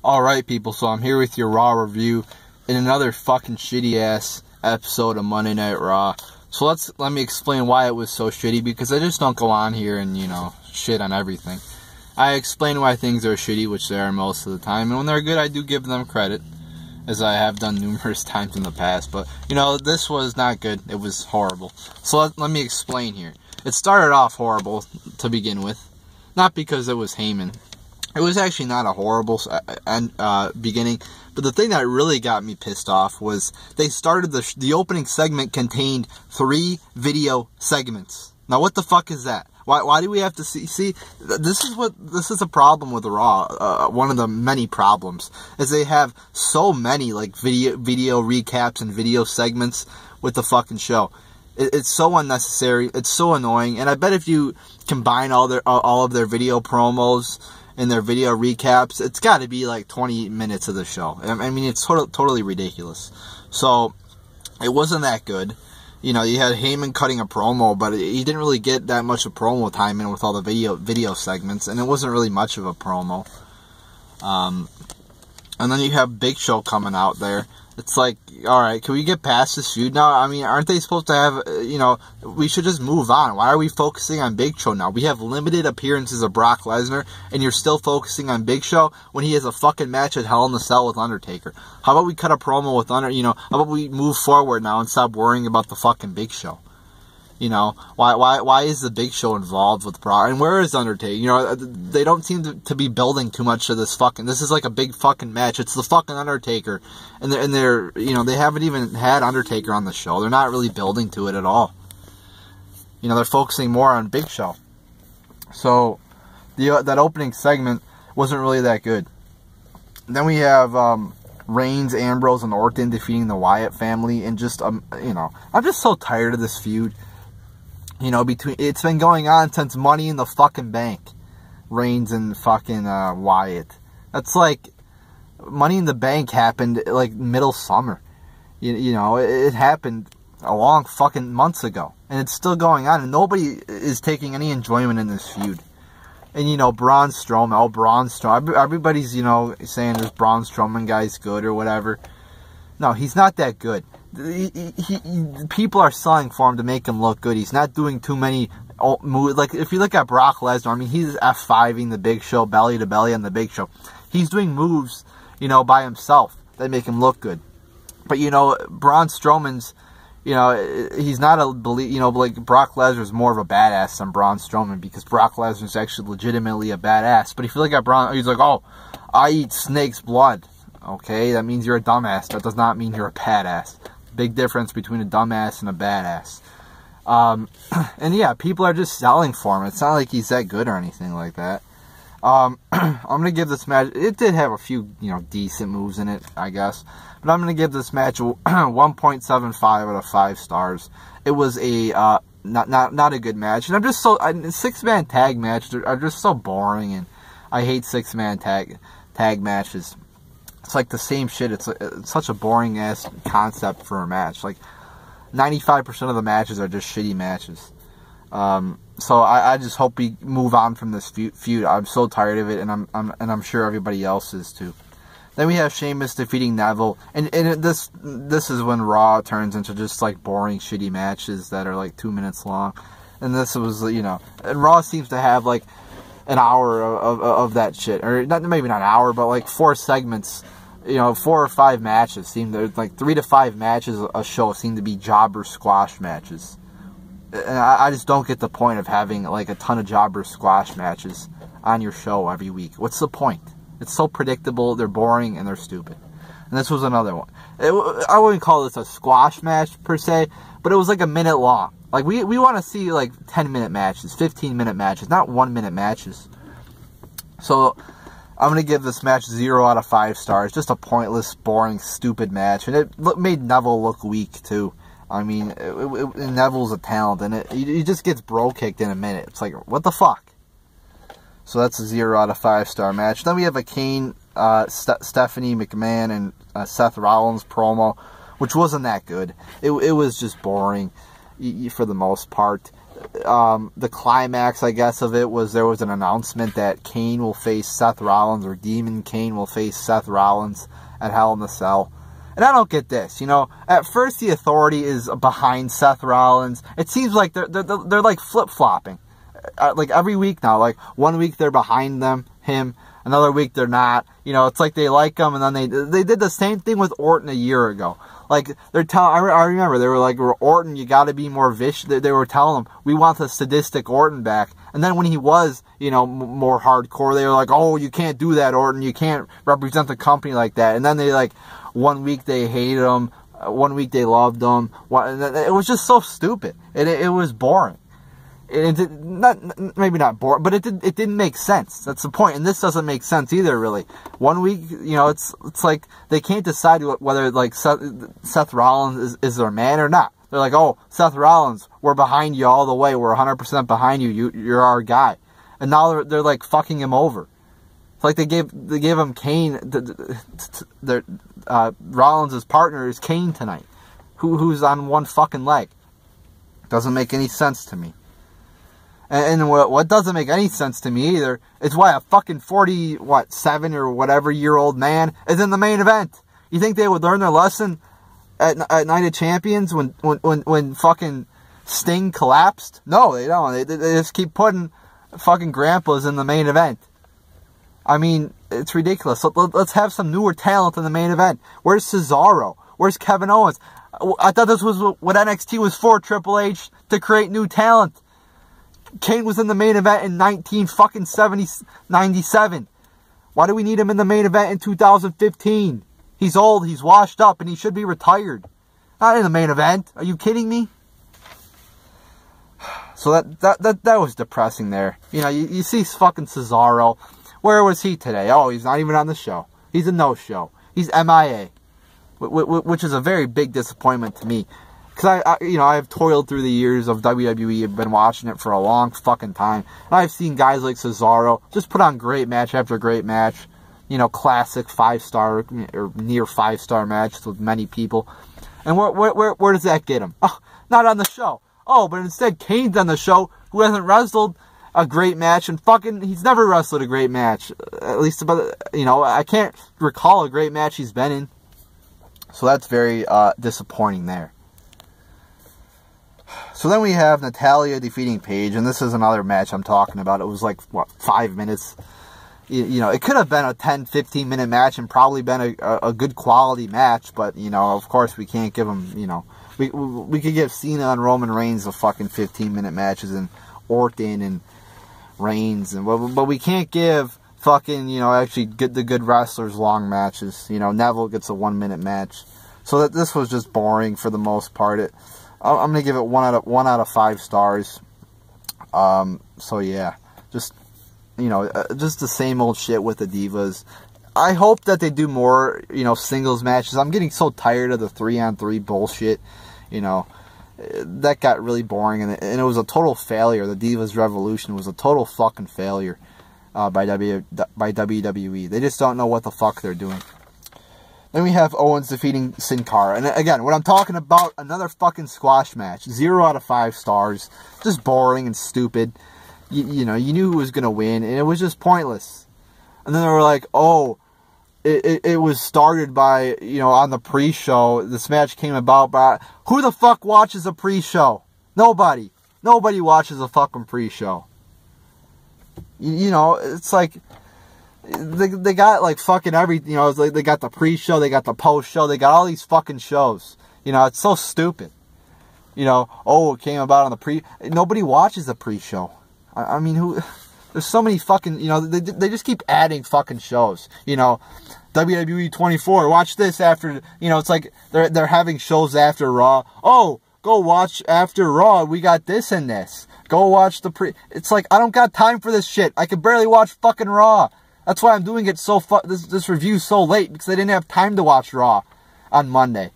Alright people, so I'm here with your Raw review in another fucking shitty ass episode of Monday Night Raw. So let me explain why it was so shitty, because I just don't go on here and, shit on everything. I explain why things are shitty, which they are most of the time, and when they're good I do give them credit, as I have done numerous times in the past. But, this was not good. It was horrible. So let me explain here. It started off horrible to begin with. Not because it was Heyman. It was actually not a horrible beginning, but the thing that really got me pissed off was they started the opening segment contained 3 video segments. Now what the fuck is that? Why do we have to see? This is a problem with Raw. One of the many problems is they have so many like video recaps and video segments with the fucking show. It's so unnecessary. It's so annoying. And I bet if you combine all of their video promos and their video recaps, it's got to be like 20 minutes of the show. I mean, it's totally ridiculous. So it wasn't that good. You had Heyman cutting a promo, but he didn't really get that much of promo time in with all the video segments, and it wasn't really much of a promo. And then you have Big Show coming out there. It's like, alright, can we get past this feud now? I mean, aren't they supposed to have, we should just move on. Why are we focusing on Big Show now? We have limited appearances of Brock Lesnar, and you're still focusing on Big Show when he has a fucking match at Hell in a Cell with Undertaker. How about we cut a promo with how about we move forward now and stop worrying about the fucking Big Show? Why is the Big Show involved with Brock? And where is Undertaker? They don't seem to be building too much to this fucking. This is like a big fucking match. It's the fucking Undertaker, and they're they haven't even had Undertaker on the show. They're not really building to it at all. They're focusing more on Big Show. So that opening segment wasn't really that good. Then we have Reigns, Ambrose, and Orton defeating the Wyatt family, and just I'm just so tired of this feud. It's been going on since Money in the fucking Bank. Reigns and fucking Wyatt. That's like, Money in the Bank happened like middle summer. It happened a long fucking months ago. And it's still going on, and nobody is taking any enjoyment in this feud. And Braun Strowman, Braun Strowman, everybody's, saying this Braun Strowman guy's good or whatever. No, he's not that good. People are selling for him to make him look good. He's not doing too many moves. Like, if you look at Brock Lesnar, I mean, he's F5ing the Big Show, belly to belly on the Big Show. He's doing moves, by himself that make him look good. But, Braun Strowman's, he's not like Brock Lesnar's more of a badass than Braun Strowman, because Brock Lesnar's actually legitimately a badass. But if you look at Braun, he's like, oh, I eat snake's blood. Okay, that means you're a dumbass. That does not mean you're a badass. Big difference between a dumbass and a badass. And yeah, people are just selling for him. It's not like he's that good or anything like that. I'm going to give this match, it did have a few, decent moves in it, I guess. But I'm going to give this match 1.75 out of 5 stars. It was a, not a good match. And I'm just so, 6-man tag matches are just so boring, and I hate 6-man tag matches. It's like the same shit. It's such a boring-ass concept for a match. Like, 95% of the matches are just shitty matches. So I just hope we move on from this feud. I'm so tired of it, and I'm sure everybody else is too. Then we have Sheamus defeating Neville, and this is when Raw turns into just like boring, shitty matches that are like 2 minutes long. And this was, and Raw seems to have like an hour of that shit, or maybe not an hour, but like 4 segments. 4 or 5 matches seem to, like 3 to 5 matches a show seem to be jobber squash matches. And I just don't get the point of having like a ton of jobber squash matches on your show every week. What's the point? It's so predictable, they're boring, and they're stupid. And this was another one. I wouldn't call this a squash match per se, but it was like a minute long. Like, we want to see like 10-minute matches, 15-minute matches, not 1-minute matches. So I'm going to give this match 0 out of 5 stars. Just a pointless, boring, stupid match. And it made Neville look weak, too. I mean, Neville's a talent, and he just gets bro kicked in a minute. It's like, what the fuck? So that's a 0 out of 5 star match. Then we have a Kane, Stephanie McMahon, and Seth Rollins promo, which wasn't that good. It was just boring for the most part. the climax, I guess, of it was there was an announcement that Kane will face Seth Rollins, or Demon Kane will face Seth Rollins at Hell in a Cell. And I don't get this, you know. At first, the Authority is behind Seth Rollins. It seems like they're like flip-flopping, like every week now. Like 1 week they're behind him, another week they're not. You know, it's like they like him, and then they did the same thing with Orton a year ago. Like they're telling, I remember they were like, Orton, you got to be more vicious. They were telling him, we want the sadistic Orton back. And then when he was, you know, more hardcore, they were like, oh, you can't do that, Orton. You can't represent the company like that. And then they like. 1 week they hated him, 1 week they loved him. It was just so stupid. It was boring. Maybe not boring, but it didn't make sense. That's the point. And this doesn't make sense either, really. 1 week, you know, it's like they can't decide whether like Seth Rollins is their man or not. They're like, oh, Seth Rollins, we're behind you all the way. We're 100% behind you. You're our guy. And now they're like fucking him over. It's like they gave him Kane. Rollins' partner is Kane tonight, who's on one fucking leg. Doesn't make any sense to me. And what doesn't make any sense to me either is why a fucking 7 or whatever year old man is in the main event. You think they would learn their lesson at Night of Champions when fucking Sting collapsed? No, they don't. They just keep putting fucking grandpas in the main event. I mean, it's ridiculous. So let's have some newer talent in the main event. Where's Cesaro? Where's Kevin Owens? I thought this was what NXT was for, Triple H, to create new talent. Kane was in the main event in 97. Why do we need him in the main event in 2015? He's old, he's washed up, and he should be retired. Not in the main event. Are you kidding me? So that was depressing there. You know, you see fucking Cesaro. Where was he today? Oh, he's not even on the show. He's a no-show. He's MIA, which is a very big disappointment to me. Because I've toiled through the years of WWE. I've been watching it for a long fucking time. And I've seen guys like Cesaro just put on great match after great match. You know, classic 5-star or near 5-star matches with many people. And where does that get him? Oh, not on the show. Oh, but instead Kane's on the show, who hasn't wrestled a great match, and fucking he's never wrestled a great match. At least I can't recall a great match he's been in. So that's very disappointing there. So then we have Natalya defeating Paige, and this is another match I'm talking about. It was like, 5 minutes? You know, it could have been a 10-15 minute match and probably been a good quality match, but, you know, of course we can't give them, you know, we could give Cena and Roman Reigns the fucking 15-minute matches, and Orton and Reigns, but we can't give fucking, you know, actually get the good wrestlers long matches. You know, Neville gets a 1-minute match. So that this was just boring for the most part. I'm gonna give it 1 out of 5 stars. So yeah, just, you know, just the same old shit with the Divas. I hope that they do more, you know, singles matches. I'm getting so tired of the 3-on-3 bullshit. You know, that got really boring, and it was a total failure. The Divas Revolution was a total fucking failure by WWE. They just don't know what the fuck they're doing. Then we have Owens defeating Sin Cara. And again, what I'm talking about, another fucking squash match. 0 out of 5 stars. Just boring and stupid. You know, you knew who was going to win, and it was just pointless. And then they were like, oh, it was started by, you know, on the pre-show. This match came about by... Who the fuck watches a pre-show? Nobody. Nobody watches a fucking pre-show. You know, it's like... They got, like, fucking everything. You know, it's like they got the pre-show, they got the post-show, they got all these fucking shows. You know, it's so stupid. You know, oh, it came about on the pre... Nobody watches the pre-show. I mean, who... There's so many fucking, you know, they just keep adding fucking shows. You know, WWE 24, watch this after, you know, it's like they're having shows after Raw. Oh, go watch after Raw, we got this and this. Go watch the It's like, I don't got time for this shit. I can barely watch fucking Raw. That's why I'm doing it so this review so late, because I didn't have time to watch Raw on Monday.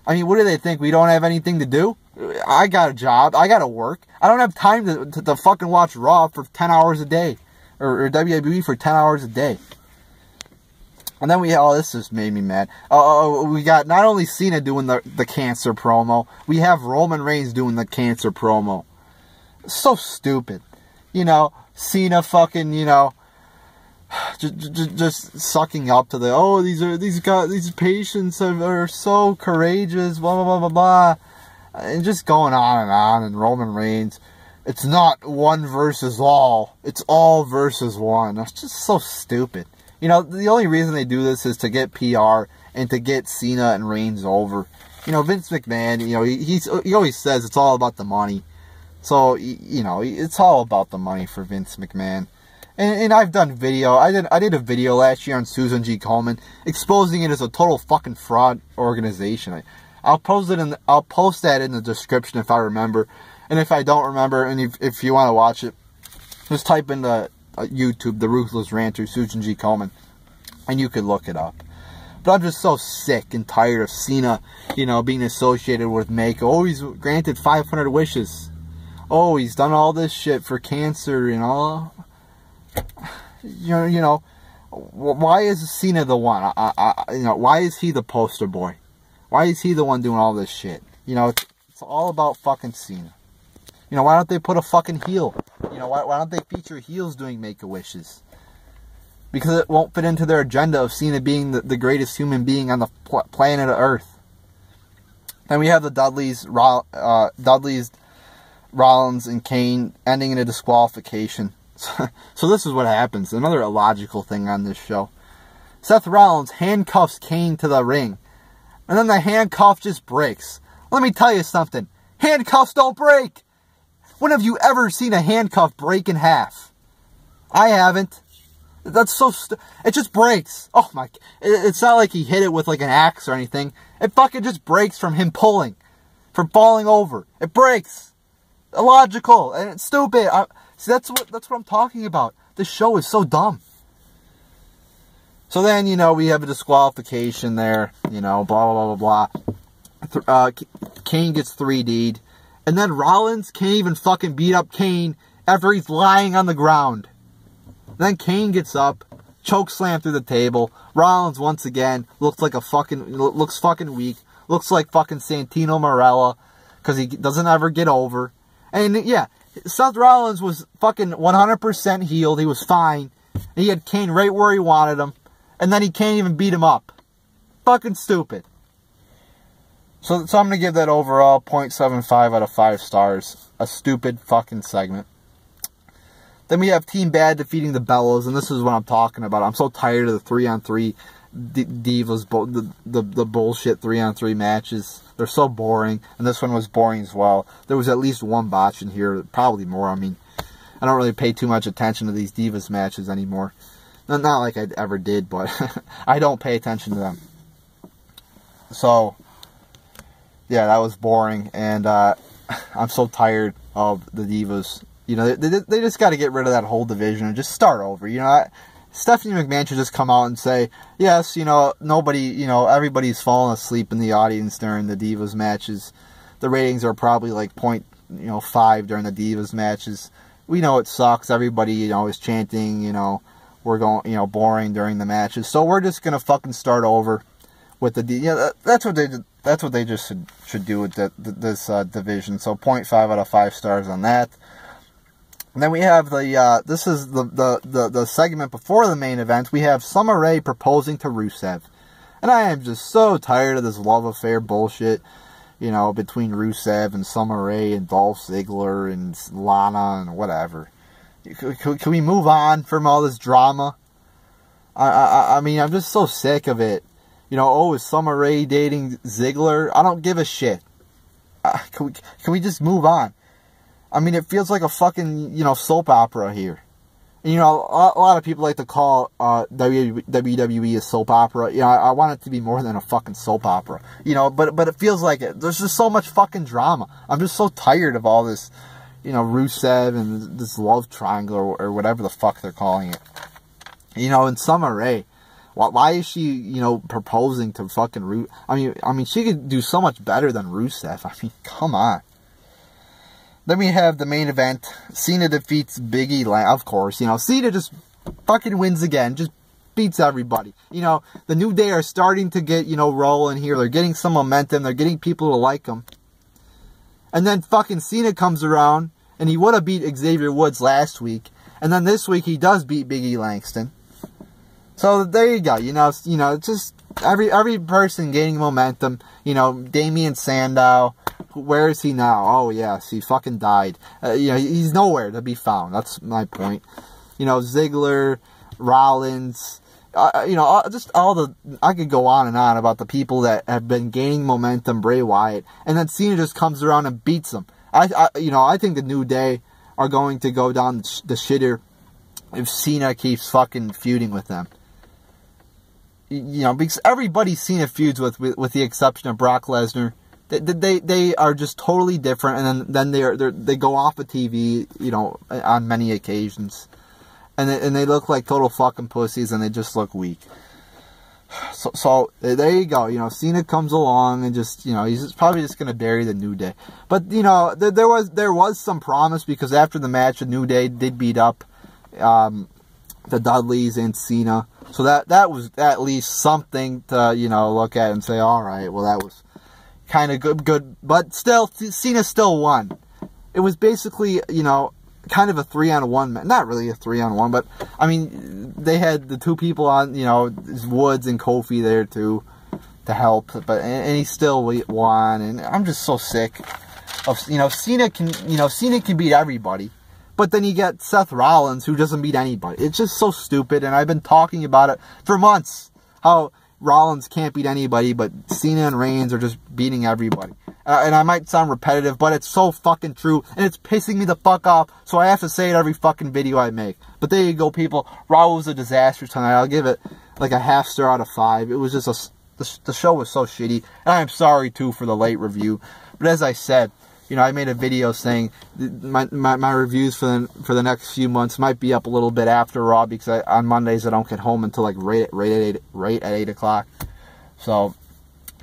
I mean, what do they think? We don't have anything to do? I got a job. I got to work. I don't have time to fucking watch Raw for 10 hours a day. Or WWE for 10 hours a day. And then this just made me mad. We got not only Cena doing the cancer promo, we have Roman Reigns doing the cancer promo. So stupid. You know, Cena fucking, you know, just sucking up to the, oh, these patients are so courageous, blah, blah, blah, blah, blah. And just going on, and Roman Reigns, it's not one versus all, it's all versus one. That's just so stupid. You know, the only reason they do this is to get PR and to get Cena and Reigns over. You know, Vince McMahon, you know, he always says it's all about the money. So, you know, it's all about the money for Vince McMahon. And I've done video. I did a video last year on Susan G. Komen exposing it as a total fucking fraud organization. I'll post that in the description if I remember. And if I don't remember, and if you want to watch it, just type in the YouTube, The Ruthless Ranter, Susan G. Komen, and you could look it up. But I'm just so sick and tired of Cena, you know, being associated with Mako. Oh, he's granted 500 wishes. Oh, he's done all this shit for cancer, you know. You know, why is Cena the one? You know, why is he the poster boy? Why is he the one doing all this shit? You know, it's all about fucking Cena. You know, why don't they put a fucking heel? You know, why don't they feature heels doing Make-A-Wishes? Because it won't fit into their agenda of Cena being the greatest human being on the planet of Earth. Then we have the Dudleys, Rollins, and Kane ending in a disqualification. So this is what happens. Another illogical thing on this show. Seth Rollins handcuffs Kane to the ring. And then the handcuff just breaks. Let me tell you something. Handcuffs don't break. When have you ever seen a handcuff break in half? I haven't. That's so it just breaks. Oh my. It's not like he hit it with like an axe or anything. It fucking just breaks from him pulling. From falling over. It breaks. Illogical. And it's stupid. See, that's what I'm talking about. This show is so dumb. So then, you know, we have a disqualification there. You know, blah, blah, blah, blah, blah. Kane gets 3D'd. And then Rollins can't even fucking beat up Kane after he's lying on the ground. Then Kane gets up, choke slam through the table. Rollins once again looks fucking weak. Looks like fucking Santino Marella because he doesn't ever get over. And yeah, Seth Rollins was fucking 100% healed. He was fine. He had Kane right where he wanted him. And then he can't even beat him up. Fucking stupid. So I'm going to give that overall 0.75 out of 5 stars. A stupid fucking segment. Then we have Team Bad defeating the Bellas, and this is what I'm talking about. I'm so tired of the 3-on-3 divas, the bullshit 3-on-3 matches. They're so boring, and this one was boring as well. There was at least one botch in here, probably more. I mean, I don't really pay too much attention to these divas matches anymore. Not like I ever did, but I don't pay attention to them. So, yeah, that was boring, and I'm so tired of the divas. You know, they just got to get rid of that whole division and just start over. You know, Stephanie McMahon should just come out and say, yes, you know, everybody's falling asleep in the audience during the divas matches. The ratings are probably like 0.5 during the divas matches. We know it sucks. Everybody, you know, is chanting, you know, we're going, you know, boring during the matches. So we're just gonna fucking start over with the that's what they just should do with this division. So 0.5 out of 5 stars on that. And then we have this is the segment before the main event. We have Summer Rae proposing to Rusev. And I am just so tired of this love affair bullshit, you know, between Rusev and Summer Rae and Dolph Ziggler and Lana and whatever. Can we move on from all this drama? I mean, I'm just so sick of it. You know, oh, is Summer Rae dating Ziggler? I don't give a shit. Can we just move on? I mean, it feels like a fucking, you know, soap opera here. And, you know, a lot of people like to call WWE a soap opera. You know, I want it to be more than a fucking soap opera. You know, but it feels like it. There's just so much fucking drama. I'm just so tired of all this, you know, Rusev and this love triangle or whatever the fuck they're calling it. You know, and Summer Rae, why is she, you know, proposing to fucking Rusev? I mean, she could do so much better than Rusev. I mean, come on. Then we have the main event. Cena defeats Big E. Of course, you know, Cena just fucking wins again. Just beats everybody. You know, the New Day are starting to get, you know, rolling here. They're getting some momentum. They're getting people to like them. And then fucking Cena comes around And he would have beat Xavier Woods last week. And then this week he does beat Big E Langston. So there you go. You know, just every person gaining momentum. You know, Damian Sandow. Where is he now? Oh, yes, he fucking died. You know, he's nowhere to be found. That's my point. You know, Ziggler, Rollins, you know, just all the... I could go on and on about the people that have been gaining momentum, Bray Wyatt, and then Cena just comes around and beats them. You know, I think the New Day are going to go down the shitter if Cena keeps fucking feuding with them. You know, because everybody Cena feuds with the exception of Brock Lesnar. They are just totally different, and then they go off of TV, you know, on many occasions, and they look like total fucking pussies, and they just look weak. So there you go. You know, Cena comes along and just, you know, he's probably just gonna bury the New Day. But you know, there was some promise, because after the match, the New Day did beat up the Dudleys and Cena, so that was at least something to, you know, look at and say, all right, well, that was kind of good, but still, Cena still won. It was basically, you know, kind of a 3-on-1, not really a 3-on-1, but, I mean, they had the two people on, you know, Woods and Kofi there to help, but, and he still won, and I'm just so sick of, you know, Cena can beat everybody, but then you get Seth Rollins, who doesn't beat anybody. It's just so stupid, and I've been talking about it for months, how Rollins can't beat anybody, but Cena and Reigns are just beating everybody. And I might sound repetitive, but it's so fucking true, and it's pissing me the fuck off, so I have to say it every fucking video I make. But there you go, people. Raw was a disaster tonight. I'll give it like a half star out of 5. It was just the show was so shitty, and I'm sorry, too, for the late review. But as I said, you know, I made a video saying my reviews for the next few months might be up a little bit after Raw, because on Mondays I don't get home until like right at 8 o'clock. So,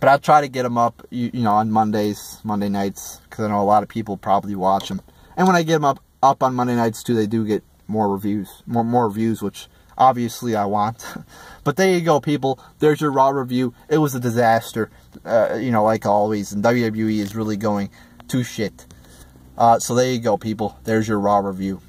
but I'll try to get them up, you know, on Monday nights, because I know a lot of people probably watch them. And when I get them up on Monday nights too, they do get more reviews, more views, which obviously I want. But there you go, people. There's your Raw review. It was a disaster, you know, like always. And WWE is really going to shit. So there you go, people. There's your Raw review.